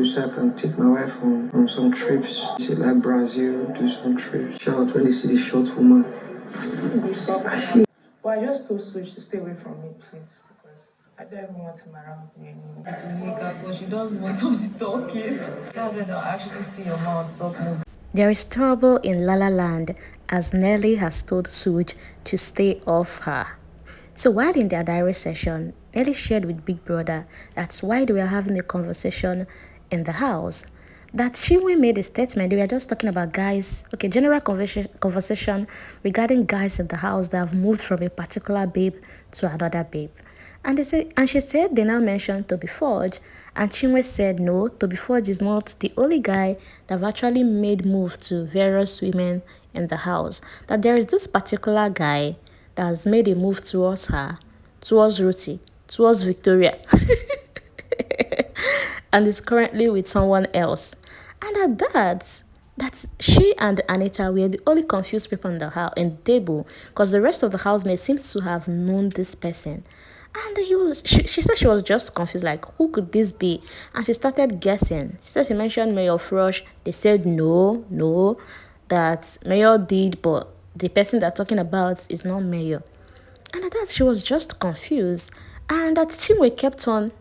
so I can take my wife on some trips. Visit like Brazil, do some trips. Shout out when they see the short woman. Well, I just told SooJ to stay away from me, please, because I don't even want him around me anymore. But she doesn't want something talking. That's when they'll actually see your mouth stop moving. There is trouble in La La Land as Nelly has told SooJ to stay off her. So while in their diary session, Nelly shared with Big Brother that's why they were having a conversation in the house. That Chinwe made a statement. They were just talking about guys, okay, general conversation regarding guys in the house that have moved from a particular babe to another babe. And she said they now mentioned Toby Forge, and Chinwe said no, Toby Forge is not the only guy that have actually made moves to various women in the house. That there is this particular guy that has made a move towards her, towards RHUTEE, towards Victoria, and is currently with someone else. And at that she and Anita were the only confused people in the house, in the table, because the rest of the housemates seems to have known this person. And she said she was just confused, like, who could this be? And she started guessing. She said she mentioned Mayor Frosh. They said no, that Mayor did, but the person they're talking about is not Mayor. And at that, she was just confused. And that Chinwe kept on,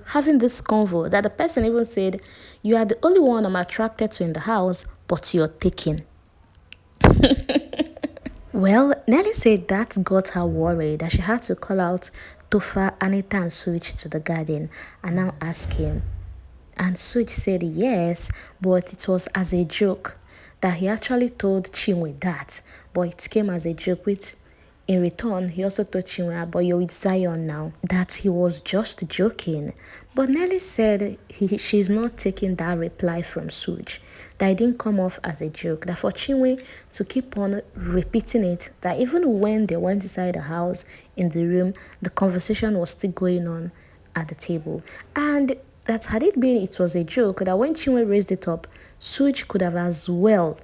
having this convo that the person even said, you are the only one I'm attracted to in the house, but you're taken. Well, Nelly said that got her worried, that she had to call out Tofa, Anita, and SooJ to the garden and now ask him. And SooJ said yes, but it was as a joke, that he actually told Chinwe that, but it came as a joke. With in return, he also told Chinwe, but you're with Zion now, that he was just joking. But Nelly said she's not taking that reply from SooJ, that it didn't come off as a joke, that for Chinwe to keep on repeating it, that even when they went inside the house, in the room, the conversation was still going on at the table. And that had it been it was a joke, that when Chinwe raised it up, SooJ could have as well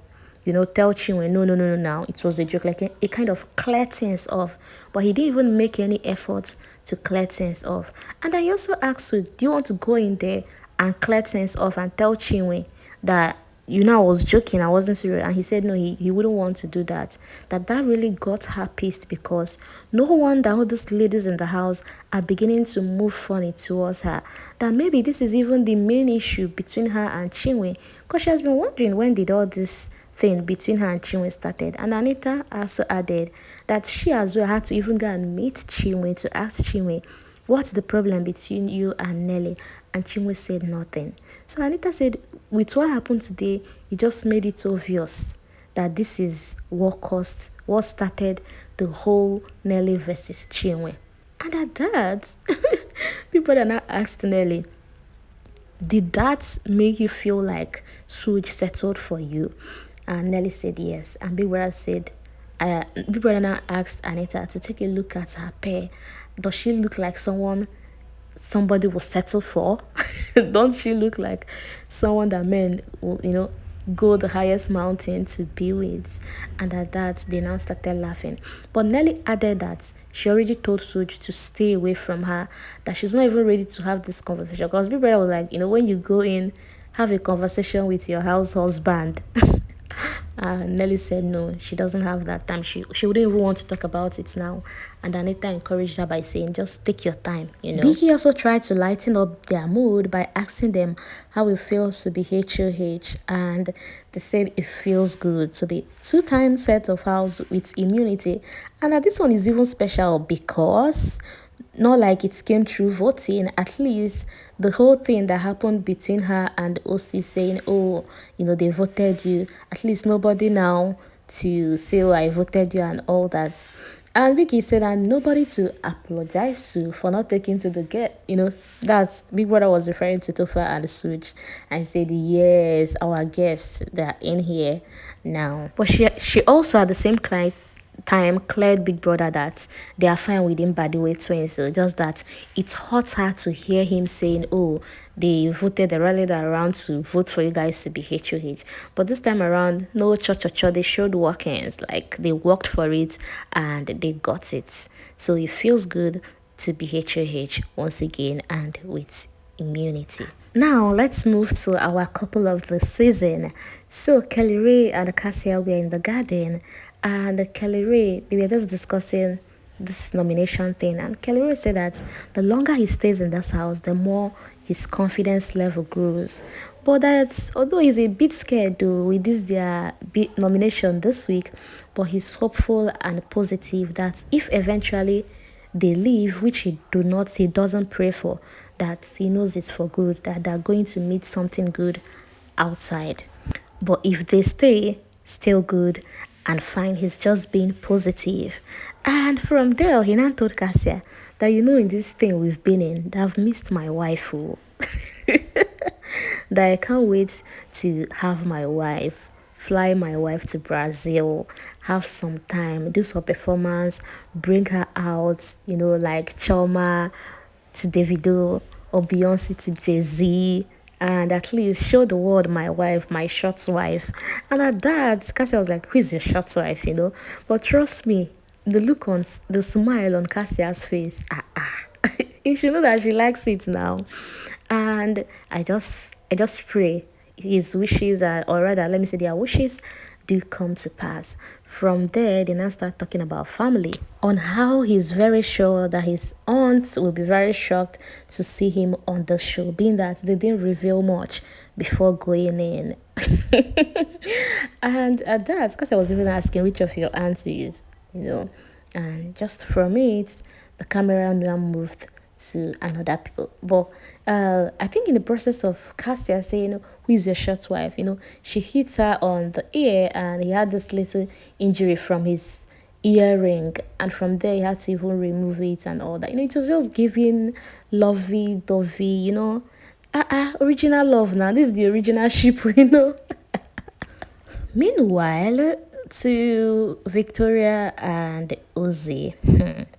tell Chinwe, no, now it was a joke, like a kind of clear things off. But he didn't even make any efforts to clear things off. And I also asked SooJ, do you want to go in there and clear things off and tell Chinwe that, I was joking, I wasn't serious? And he said no, he wouldn't want to do that. That really got her pissed, because no wonder all these ladies in the house are beginning to move funny towards her. That maybe this is even the main issue between her and Chinwe, because she has been wondering when did all this thing between her and Chinwe started. And Anita also added that she as well had to even go and meet Chinwe to ask Chinwe, what's the problem between you and Nelly? And Chinwe said nothing. So Anita said, with what happened today, you just made it obvious that this is what started the whole Nelly versus Chinwe. And at that, people that now asked Nelly, did that make you feel like SooJ settled for you? And Nelly said yes. And Big Brother now asked Anita to take a look at her pair. Does she look like somebody will settle for? Don't she look like someone that men will, go the highest mountain to be with? And at that, they now started laughing. But Nelly added that she already told SooJ to stay away from her, that she's not even ready to have this conversation. Because Big Brother was like, when you go in, have a conversation with your house husband. Nelly said no, she doesn't have that time. She wouldn't even want to talk about it now. And Anita encouraged her by saying, just take your time, Biggie also tried to lighten up their mood by asking them how it feels to be HOH. And they said it feels good to be 2-time set of house with immunity. And that this one is even special because not like it came through voting, at least the whole thing that happened between her and Ozee saying, they voted you, at least nobody now to say, I voted you and all that. And Vicky said that nobody to apologize to for not taking to the get, that's Big Brother was referring to Tofa and SooJ, and said, yes, our guests, they're in here now. But she also at the same time cleared Big Brother that they are fine with him by the way twins, so just that it hurts her to hear him saying, they voted, they rallied around to vote for you guys to be HOH. But this time around, no cho, they showed workings, like they worked for it and they got it. So it feels good to be HOH once again and with immunity. Now let's move to our couple of the season. So Kellyrae and Kassia were in the garden, and Kellyrae, they were just discussing this nomination thing, and Kellyrae said that the longer he stays in this house, the more his confidence level grows. But that although he's a bit scared though with this their big nomination this week, but he's hopeful and positive that if eventually they leave, which he doesn't pray for, that he knows it's for good, that they're going to meet something good outside. But if they stay, still good and fine, he's just being positive. And from there, he now told Kassia that in this thing we've been in, that I've missed my wife. Oh. That I can't wait to have my wife, fly my wife to Brazil, have some time, do some performance, bring her out, like Choma to Davido or Beyonce to Jay-Z, and at least show the world my wife, my short wife. And at that, Cassia was like, who's your short wife, But trust me, the smile on Cassia's face, you should know that she likes it now. And I just pray his wishes are, or rather, let me say their wishes do come to pass. From there, they now start talking about family, on how he's very sure that his aunt will be very shocked to see him on the show, being that they didn't reveal much before going in. And at that, because I was even asking which of your aunts is, and just from it, the camera now moved to another people. But I think in the process of Kassia saying, who is your short wife, she hit her on the ear and he had this little injury from his earring, and from there he had to even remove it and all that. It was just giving lovey dovey, original love now. This is the original ship. Meanwhile, to Victoria and Ozee,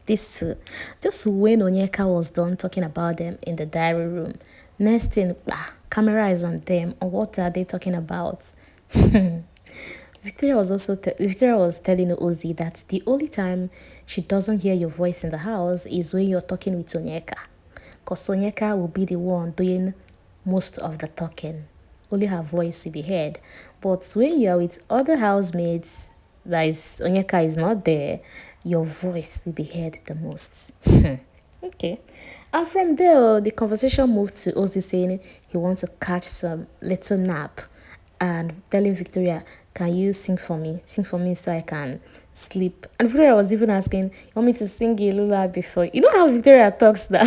these two, just when Onyeka was done talking about them in the diary room, next thing, camera is on them. And what are they talking about? Victoria was telling Ozee that the only time she doesn't hear your voice in the house is when you're talking with Onyeka, because Onyeka will be the one doing most of the talking. Only her voice will be heard. But when you are with other housemates, Onyeka is not there, your voice will be heard the most. Okay. And from there, the conversation moved to Ozee saying he wants to catch some little nap and telling Victoria, can you sing for me? Sing for me so I can sleep. And Victoria was even asking, you want me to sing a lullaby before? You know how Victoria talks now?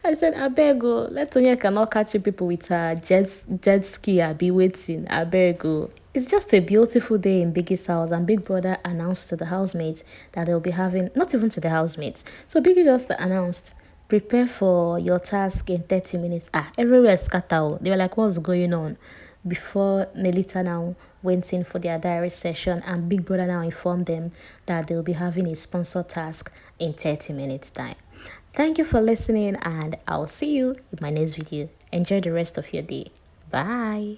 I said, I beg you, let Tonya cannot catch you people with her jet ski. I'll be waiting. I beg you. It's just a beautiful day in Biggie's house, and Big Brother announced to the housemates that they'll be having, not even to the housemates. So Biggie just announced, prepare for your task in 30 minutes. Everywhere scattered. They were like, what's going on? Before Nelita now went in for their diary session, and Big Brother now informed them that they'll be having a sponsor task in 30 minutes time. Thank you for listening, and I'll see you in my next video. Enjoy the rest of your day. Bye.